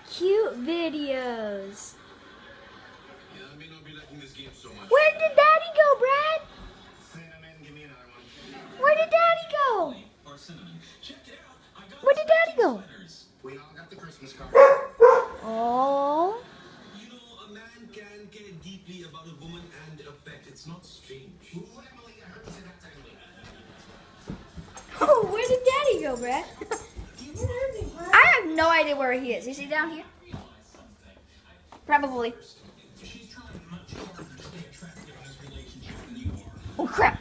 cute videos. Yeah, I may not be liking this game so much. Where did Daddy go, Brad? Cinnamon, give me another one. Where did Daddy go? Where did Daddy go? We all got the Christmas card. Oh. You know, a man can care deeply about a woman and a pet. It's not strange. Ooh, Emily, I heard you say that to Emily. Oh, where did Daddy go, Brad? I have no idea where he is. Is he down here? Probably. Oh, crap.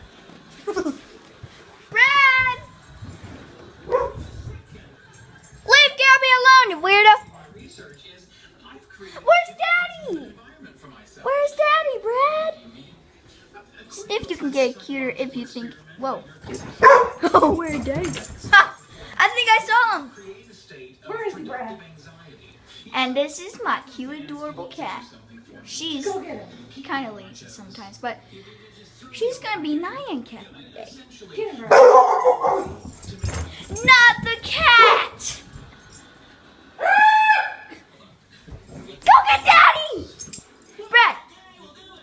Brad! Leave Gabby alone, you weirdo! Where's Daddy? Where's Daddy, Brad? If you can get cuter if you think... Whoa. Oh, where did Daddy go? Ha! I think I saw him. Where is he, Brad? And this is my cute, adorable cat. She's Go get him. kind of lazy sometimes, but she's going to be Nyan Cat one day. Get him, Brad. Not the cat! Go get Daddy! Brad!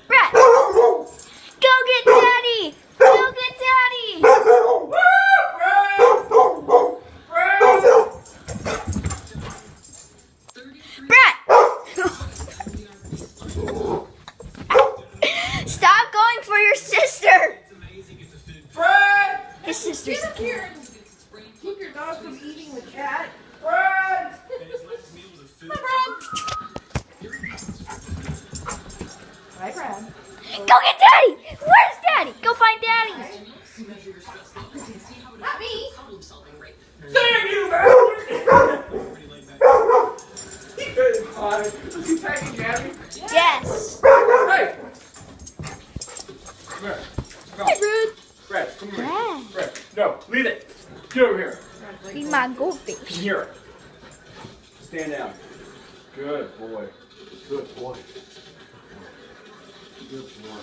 Brad! Go get Daddy! Go get Daddy! Brad! Stop going for your sister! Brad! His sister's Get up here and keep your dog from eating the cat. Brad! Hi, Brad. Hi, Brad. Go get Daddy! Where's Daddy? Go find Daddy! Not me. Damn you, man! Hi. Is he tagging Gabby? Yes! Hey! Come here. Come. Hey, Brad! Brad, come here. Brad. Brad, no, leave it. Get over here. Be my Come goldfish. here. Stand down. Good boy. Good boy. Good boy.